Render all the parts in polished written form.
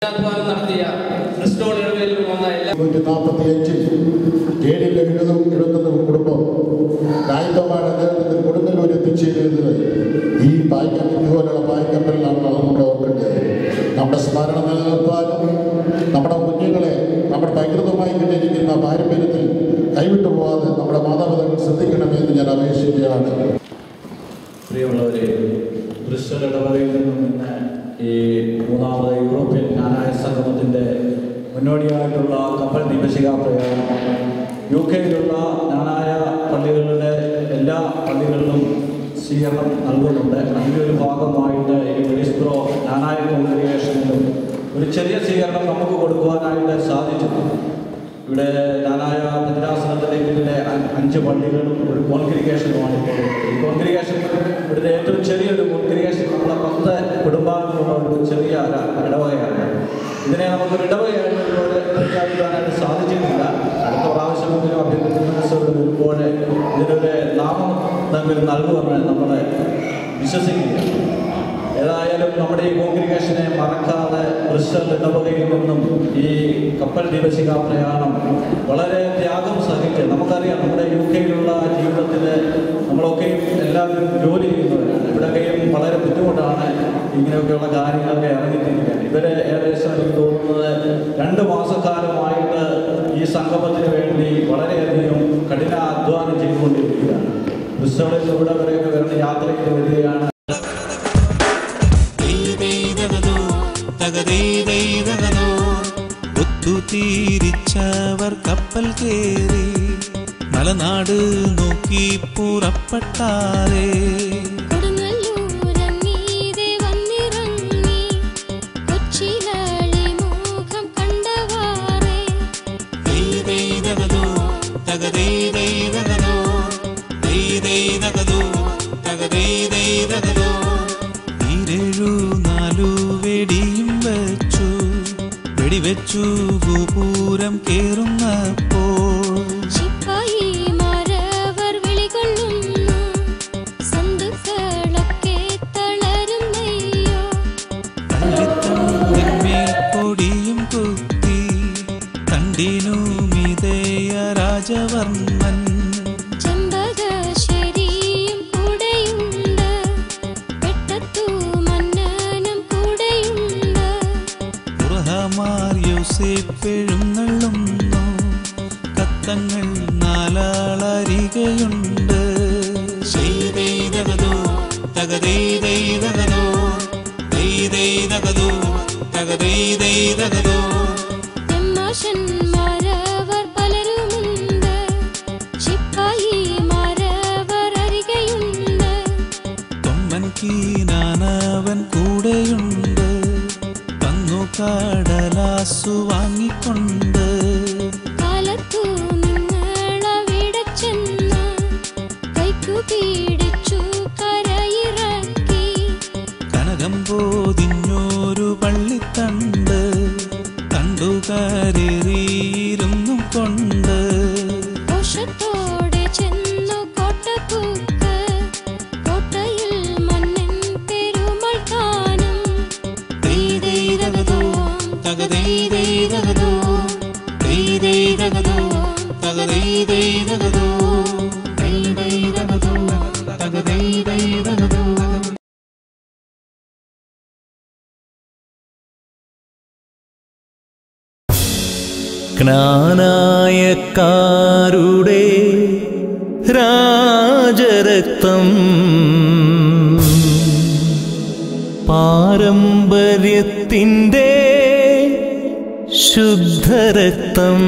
നടത്തിയ ക്രിസ്റ്റോൾ ഇടവേലിൽ വന്ന എല്ലാ 145 കുടുംബം കായികമായ നേതൃത്വത്തിൽ കൊടുങ്ങല്ലൂർ എത്തിച്ചേരുന്നത് ഈ പായ്ക്കപ്പൽ പോലുള്ള പായ്ക്കപ്പലിലാണ് നമ്മൾ ഓർക്കേണ്ടത്. നമ്മുടെ സ്മരണ നിലനിർത്താനും നമ്മുടെ കുഞ്ഞുങ്ങളെ നമ്മുടെ പ്രകൃതമായി കിട്ടിയിരിക്കുന്ന പാരമ്പര്യത്തിൽ കൈവിട്ടു പോകാതെ നമ്മുടെ മാതാപിതാക്കൾ ശ്രദ്ധിക്കണമെന്ന് ഞാൻ അപേക്ഷിക്കുകയാണ്. പ്രിയമുള്ളവരെ, ക്രിസ്റ്റൽ ഇടവകയിൽ നിന്നും ഇന്ന് ഈ മൂന്നാമത് യൂറോപ്യൻ ജ്ഞാനായ സംഗമത്തിൻ്റെ മുന്നോടിയായിട്ടുള്ള കപ്പൽ നിവസിക പ്രയാണം UK-യിലുള്ള ജ്ഞാനായ പള്ളികളുടെ എല്ലാ പള്ളികളിലും സ്വീകരണം നൽകുന്നുണ്ട്. അതിൻ്റെ ഒരു ഭാഗമായിട്ട് ഈ വെളിസ്ബ്രോ ജ്ഞാനായ കോൺഗ്രിഗേഷനിലും ഒരു ചെറിയ സ്വീകരണം നമുക്ക് കൊടുക്കുവാനായിട്ട് സാധിച്ചു. ഇവിടെ ജ്ഞാനായ ഭദ്രാസനത്തിലെ 5 പള്ളികളും ഒരു കോൺഗ്രിഗേഷനുമാണ് ഇപ്പോൾ. ഈ കോൺഗ്രിഗേഷൻ ഇവിടുത്തെ ഏറ്റവും ചെറിയൊരു കോൺഗ്രിഗേഷൻ, നമ്മളെ 10 കുടുംബാംഗങ്ങളുള്ള ഒരു ചെറിയ ഇടവകയാണ്. ഇതിനെ നമുക്കൊരു ഇടവകയായിട്ട് ഇതുപോലെ പ്രഖ്യാപിക്കാനായിട്ട് സാധിച്ചിട്ടില്ല. അടുത്ത പ്രാവശ്യമെങ്കിലും അഭ്യർത്ഥിക്കുന്നതോട് വരുമ്പോൾ ഇതിനൊരു നാമം തമ്മിൽ നൽകുമെന്ന് നമ്മൾ വിശ്വസിക്കുക. ഏതായാലും നമ്മുടെ ഈ കോൺഗ്രിഗേഷനെ മറക്കാതെ ക്രിസ്റ്റൽ ഇടവകയിൽ നിന്നും ഈ കപ്പൽ ദിവസിക പ്രയാണം വളരെ ത്യാഗം സഹിച്ച്, നമുക്കറിയാം നമ്മുടെ UK-യിലുള്ള ജീവിതത്തിൽ നമ്മളൊക്കെയും എല്ലാവരും ജോലി ചെയ്യുന്നവരാണ്. ഇവിടെയൊക്കെയും വളരെ ബുദ്ധിമുട്ടാണ് ഇങ്ങനെയൊക്കെയുള്ള കാര്യങ്ങളൊക്കെ ഇറങ്ങിത്തിരിക്കാൻ. ഇവരെ ഏകദേശം എനിക്ക് തോന്നുന്നത് 2 മാസക്കാലമായിട്ട് ഈ സംഗമത്തിന് വേണ്ടി വളരെയധികം കഠിനാധ്വാനം ചെയ്തുകൊണ്ടിരിക്കുകയാണ്. ക്രിസ്റ്റലിൽ ഇവിടെ വരെയൊക്കെ വരുന്ന യാത്രയ്ക്ക് വരികയാണ്. ഒത്തുതീരിച്ചവർ കപ്പൽ കേറി മലനാട് നോക്കി പുറപ്പെട്ടാരേ. വെച്ചു ഗോപുരം കേറുന്നപ്പോൾ ശിപ്പായിമാരവർ വിളികൊള്ളുന്നു, സന്തുക്കളൊക്കെ തളരുന്നയ്യോ. കള്ളിത്തമ്മേൽ കൊടിയും കുത്തി കണ്ടിനു മിതയ രാജവർമ്മൻ. ചെമ്പകശ്ശേരിയും കൂടെയുണ്ട്, വെട്ടത്തു മന്നനും കൂടെയുണ്ട്. പുറഹമാർ യോസേപ്പെഴുന്നള്ളുന്നു, കത്തങ്ങൾ 4 അരികയുണ്ട്. ചെയ്തോ തകതോ തകതോ തകതോ. തെമ്മാശന്മാരവർ പലരുമുണ്ട്, ശിപ്പായിമാരവർ അരികെയുണ്ട്. തൊമ്മൻ കീനാനവൻ കൂടെയുണ്ട്, വന്നു കടലാസു വാങ്ങിക്കൊണ്ട്. കാലത്തു നിങ്ങളവിടെ ചെന്ന് കൈക്കു പീഡിച്ചു കരയിറക്കി. കനകം പോതിഞ്ഞോരു പള്ളിത്തണ്ട് കണ്ടു കരേറിയിരുന്നു കൊണ്ട്. കോശത്തോടെ ചെന്നു കോട്ടപ്പൂക്ക്, കോട്ടയിൽ മന്നൻ പെരുമാൾ താനും. ജ്ഞാനായക്കാരുടെ രാജരക്തം പാരമ്പര്യത്തിൻ്റെ ശുദ്ധരക്തം.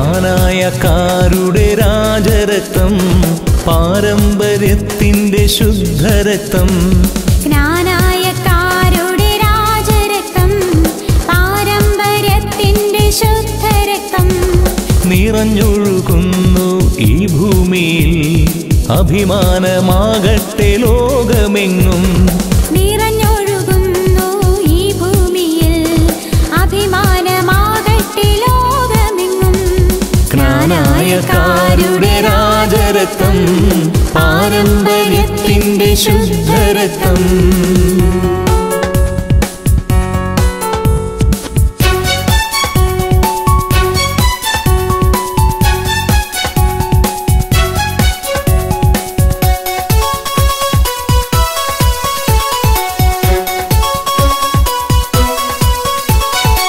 ജ്ഞാനായക്കാരുടെ രാജരക്തം പാരമ്പര്യത്തിൻ്റെ ശുദ്ധരക്തം. ജ്ഞാനായക്കാരുടെ രാജരക്തം പാരമ്പര്യത്തിൻ്റെ ശുദ്ധരക്തം. നിറഞ്ഞൊഴുകുന്നു ഈ ഭൂമിയിൽ, അഭിമാനമാകട്ടെ ലോകമെങ്ങും. നിറഞ്ഞൊഴുകുന്നു ഈ ഭൂമിയിൽ, അഭിമാനമാകട്ടെ രാജരക്തം പാരമ്പര്യത്തിന്റെ ശുദ്ധരക്തം.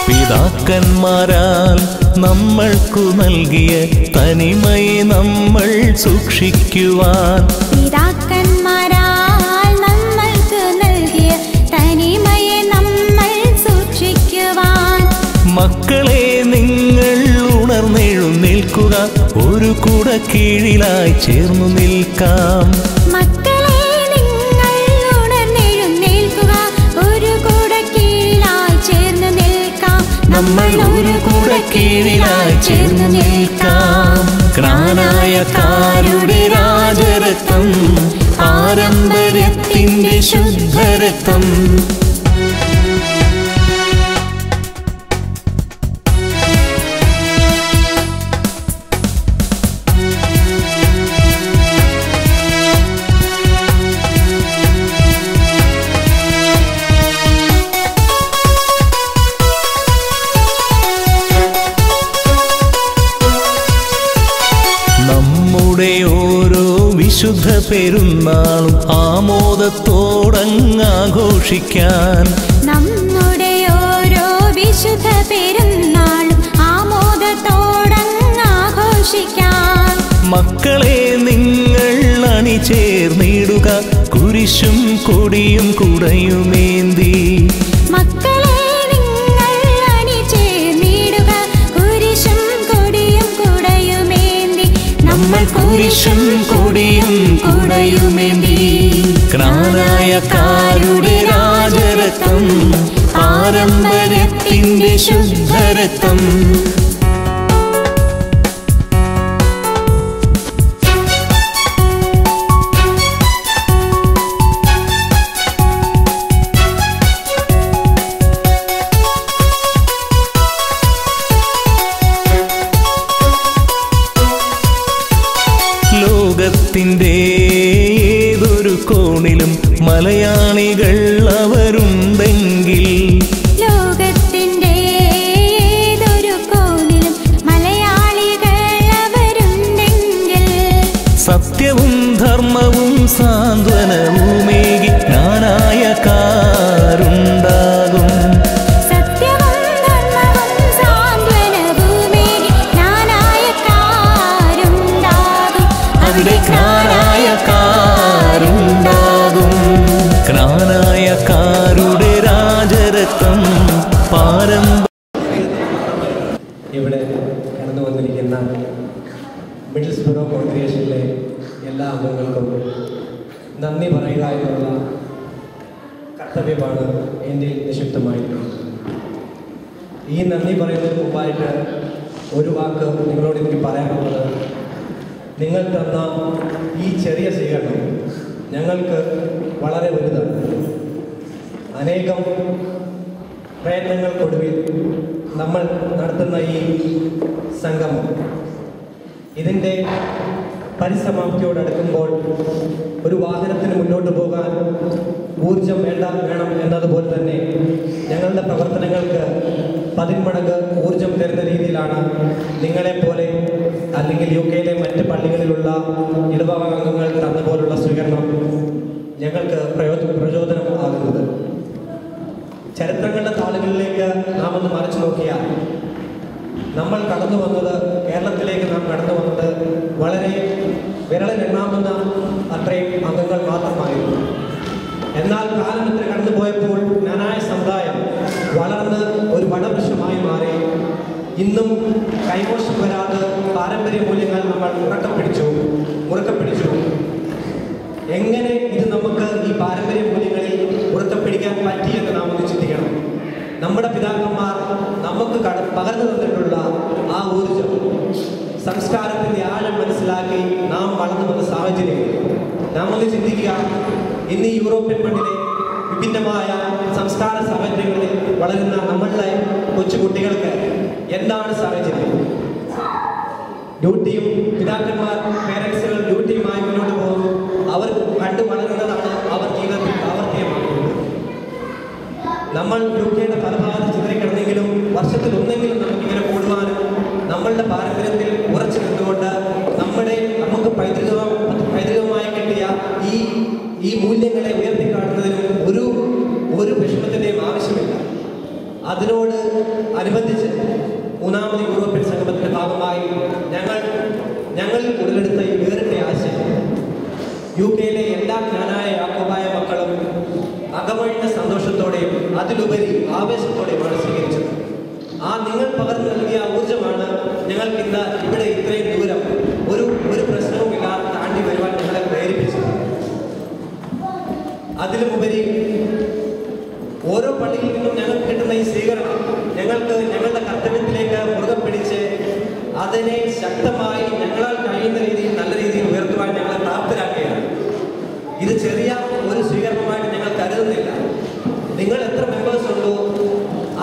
പിതാക്കന്മാരാൽ നമ്മൾക്കു നൽകിയ തനിമയെ നമ്മൾ സൂക്ഷിക്കുവാൻ, പിതാക്കന്മാരാൽ നമ്മൾക്ക് നൽകിയ തനിമയെ നമ്മൾ സൂക്ഷിക്കുവാൻ. മക്കളെ നിങ്ങൾ ഉണർന്നെഴുന്നേൽക്കുക, ഒരു കുട കീഴിലായി ചേർന്നു നിൽക്കാം. മക്കളെ നിങ്ങൾ ഉണർന്നെഴുന്നേൽക്കുക, ഒരു കുട കീഴിലായി ചേർന്ന് നിൽക്കാം. നമ്മൾ ഒരു കുട കീഴിലായി ചേർന്ന് നിൽക്കാം. ജ്ഞാനായക്കാരുടെ രാജരക്തം പാരമ്പര്യത്തിന്റെ ശുദ്ധരക്തം. നമ്മുടെ ഓരോ വിശുദ്ധ പെരുന്നാളും ആമോദത്തോടങ്ങാഘോഷിക്കാൻ, നമ്മുടെ ഓരോ വിശുദ്ധ പെരുന്നാളും ആമോദത്തോടങ്ങാഘോഷിക്കാൻ. മക്കളെ നിങ്ങൾ അണിചേർന്നിടുക, കുരിശും കൊടിയും കുടയുമേന്തി. മക്കളെ നിങ്ങൾ അണിചേർന്നിടുക, കുരിശും കൊടിയും കുടയുമേന്തി. നമ്മൾ കുരിശും കൊടിയും കുടയുമേന്തി. ജ്ഞാനായക്കാരുടെ രാജരക്തം പാരമ്പര്യത്തിന്റെ ശുദ്ധരക്തം. ലോകത്തിൻ്റെ ഏതൊരു കോണിലും മലയാളികൾ അവരുണ്ടെങ്കിൽ, ലോകത്തിന്റെ ഏതൊരു കോണിലും മലയാളികൾ അവരുണ്ടെങ്കിൽ, സത്യവും ധർമ്മവും സാന്ത്വനവുമേകി ജ്ഞാനായക്കാരുണ്ടാകും. സത്യവും ധർമ്മവും സാന്ത്വനവുമേകി ജ്ഞാനായക്കാരുണ്ടാകും. അവിടെ ജ്ഞാനായക്കാരുണ്ടാകും. ജ്ഞാനായക്കാരുടെ രാജരക്തം ഇവിടെ കടന്നു വന്നിരിക്കുന്ന മിഡിൽസ്ബറോ കോൺഗ്രിഗേഷനിലെ എല്ലാ അംഗങ്ങൾക്കും നന്ദി പറയുക എന്നുള്ള കർത്തവ്യമാണ് എൻ്റെ നിക്ഷിപ്തമായിട്ടുള്ളത്. ഈ നന്ദി പറയുന്നതിന് മുമ്പായിട്ട് ഒരു വാക്ക് നിങ്ങളോട് എനിക്ക് പറയാനുള്ളത്, നിങ്ങൾ തന്ന ഈ ചെറിയ സ്വീകരണം ഞങ്ങൾക്ക് വളരെ വലുതാണ്. അനേകം പ്രയത്നങ്ങൾക്കൊടുവിൽ നമ്മൾ നടത്തുന്ന ഈ സംഗമം ഇതിൻ്റെ പരിസമാപ്തിയോടടുക്കുമ്പോൾ ഒരു വാഹനത്തിന് മുന്നോട്ട് പോകാൻ ഊർജം വേണം എന്നതുപോലെ തന്നെ ഞങ്ങളുടെ പ്രവർത്തനങ്ങൾക്ക് 10 മടങ്ങ് ഊർജം തരുന്ന രീതിയിലാണ് നിങ്ങളെപ്പോലെ അല്ലെങ്കിൽ UK മറ്റ് പള്ളികളിലുള്ള ഇടവക അംഗങ്ങൾ തന്ന പോലുള്ള സ്വീകരണം ഞങ്ങൾക്ക് പ്രചോദനം ആകുന്നത്. ചരിത്രങ്ങളുടെ താളുകളിലേക്ക് നാം ഒന്ന് മറിച്ചു നോക്കിയാൽ നമ്മൾ കടന്നു വന്നത്, കേരളത്തിലേക്ക് നാം കടന്നു വന്നത് വളരെ വിരളിലെണ്ണാവുന്ന അത്രയും അംഗങ്ങൾ മാത്രമായിരുന്നു. എന്നാൽ കാലം ഇത്ര കടന്നുപോയപ്പോൾ ജ്ഞാനായ സമുദായം വളർന്ന് ഒരു വടവൃക്ഷമായി മാറി. ഇന്നും കൈമോശം വരാതെ പാരമ്പര്യ മൂല്യങ്ങൾ നമ്മൾ മുറുക്കെ പിടിച്ചു. എങ്ങനെ ഇത് നമുക്ക് ഈ പാരമ്പര്യ മൂല്യങ്ങളിൽ മുറുക്കെ പിടിക്കാൻ പറ്റിയെന്ന് നാം ഒന്ന് ചിന്തിക്കണം. നമ്മുടെ പിതാക്കന്മാർ നമുക്ക് പകർന്നു തന്നിട്ടുള്ള ആ ഊർജം, സംസ്കാരത്തിൻ്റെ ആഴം മനസ്സിലാക്കി നാം വളർന്നു വന്ന സാഹചര്യം നാം ഒന്ന് ചിന്തിക്കുക. ഇന്ന് ഈ യൂറോപ്യൻ മണ്ണിലെ വിഭിന്നമായ സംസ്കാര സാഹചര്യങ്ങളിൽ വളരുന്ന നമ്മളുടെ കൊച്ചുകുട്ടികൾക്ക് എന്താണ് സാഹചര്യം? ഡ്യൂട്ടിയും പിതാക്കന്മാർ പേരൻസുകൾ ഡ്യൂട്ടി നമ്മൾ UK പല ഭാഗത്ത് ചിതറിക്കിടന്നെങ്കിലും വർഷത്തിൽ ഒന്നെങ്കിലും നമുക്കിങ്ങനെ കൂടുവാനും നമ്മളുടെ പാരമ്പര്യത്തിൽ ഉറച്ചു നിന്നുകൊണ്ട് നമുക്ക് പൈതൃകമായി കിട്ടിയ ഈ മൂല്യങ്ങളെ ഉയർത്തിക്കാട്ടുന്നതിനും ഒരു വിഷമത്തിൻ്റെയും ആവശ്യമില്ല. അതിനോട് അനുബന്ധിച്ച് മൂന്നാമത് യൂറോപ്യൻ സംഗമത്തിന്റെ ഭാഗമായി ഞങ്ങൾ ഉടലെടുത്ത ഈ വേറിട്ട ആശയം UK എല്ലാ ജ്ഞാനായ യാക്കോബായ മക്കളും അകമഴിഞ്ഞ സന്തോഷത്തോടെയും അതിലുപരി ആവേശത്തോടെയുമാണ് സ്വീകരിച്ചത്. ആ നിങ്ങൾ പകർന്നു നൽകിയ ഊർജ്ജമാണ് ഞങ്ങൾക്ക് ഇന്ന് ഇവിടെ ഇത്രയും ദൂരം ഒരു പ്രശ്നവുമില്ലാതെ താണ്ടി വരുവാൻ ഞങ്ങളെ പ്രേരിപ്പിച്ചത്. അതിലുമുപരി ഓരോ പള്ളിയിൽ നിന്നും ഞങ്ങൾക്ക് കിട്ടുന്ന ഈ സ്വീകരണം ഞങ്ങളുടെ കർത്തവ്യത്തിലേക്ക് മുറുകെ പിടിച്ച് അതിനെ ശക്തമായി ഞങ്ങളാൽ കഴിയുന്ന രീതിയിൽ നല്ല രീതിയിൽ ഉയർത്തുവാൻ ഞങ്ങളെ പ്രാപ്തരാക്കുകയാണ്. ഇത് ചെറിയ ഒരു സ്വീകരണമായിട്ട് ഞങ്ങൾ കരുതുന്നില്ല. നിങ്ങൾ എത്ര മെമ്പേഴ്സ് ഉണ്ടോ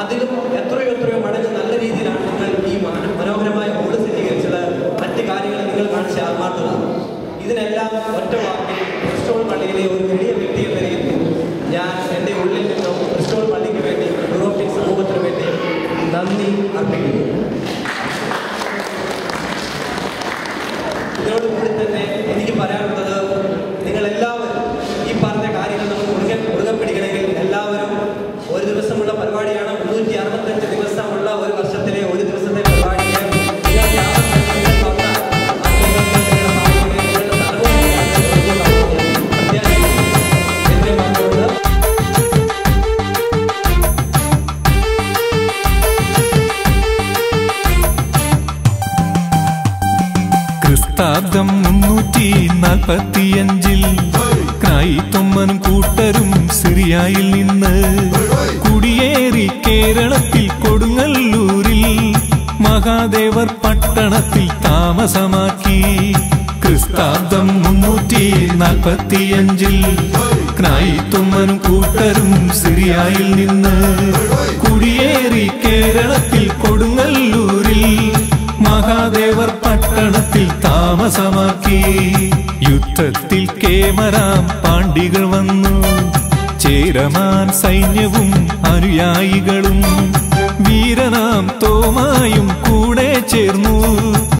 അതിലും എത്രയോ മടങ്ങ് നല്ല രീതിയിലാണ് നിങ്ങൾ ഈ മനോഹരമായ ഹോള് സജ്ജീകരിച്ചത്. മറ്റ് കാര്യങ്ങൾ നിങ്ങൾ കാണിച്ച ആത്മാർത്ഥത ഇതിനെല്ലാം ഒറ്റ വാക്കിൽ ക്രിസ്റ്റോൾ പള്ളിയിലെ ഒരു വലിയ വ്യക്തി എന്ന രീതിയിൽ ഞാൻ എൻ്റെ ഉള്ളിൽ നിന്നും ക്രിസ്റ്റോൾ പള്ളിക്ക് വേണ്ടി യൂറോപ്യൻ സമൂഹത്തിന് വേണ്ടി നന്ദി അർപ്പിക്കുന്നു. ഇതിനോടുകൂടി തന്നെ എനിക്ക് പറയാനുള്ളത്, നിങ്ങളെല്ലാവരും ഈ പറഞ്ഞ കാര്യങ്ങൾ നമ്മൾ മുറുകെ പിടിക്കണമെങ്കിൽ എല്ലാവരും ഒരു ദിവസമുള്ള പരിപാടിയാണ്. 365 ദിവസമുള്ള ഒരു വർഷത്തിലെ ഒരു ദിവസത്തെ പരിപാടിയെ ക്രിസ്താബ്ദം 345 ക്രൈസ്തവനും കൂട്ടരും സിറിയയിൽ നിന്ന് കുടിയേറി കേരളത്തിൽ കൊടുങ്ങല്ലൂരിൽ മഹാദേവർ പട്ടണത്തിൽ താമസമാക്കി. ക്രിസ്താബ്ദം 345 ക്രൈസ്തവനും കൂട്ടരും സിറിയയിൽ നിന്ന് കുടിയേറി കേരളത്തിൽ കൊടുങ്ങല്ലൂരിൽ മഹാദേവർ പട്ടണത്തിൽ താമസമാക്കി. യുദ്ധത്തിൽ കേമരാം പാണ്ഡികൾ വന്നു, ചേരമാൻ സൈന്യവും അനുയായികളും വീരനാം തോമായും കൂടെ ചേർന്നു.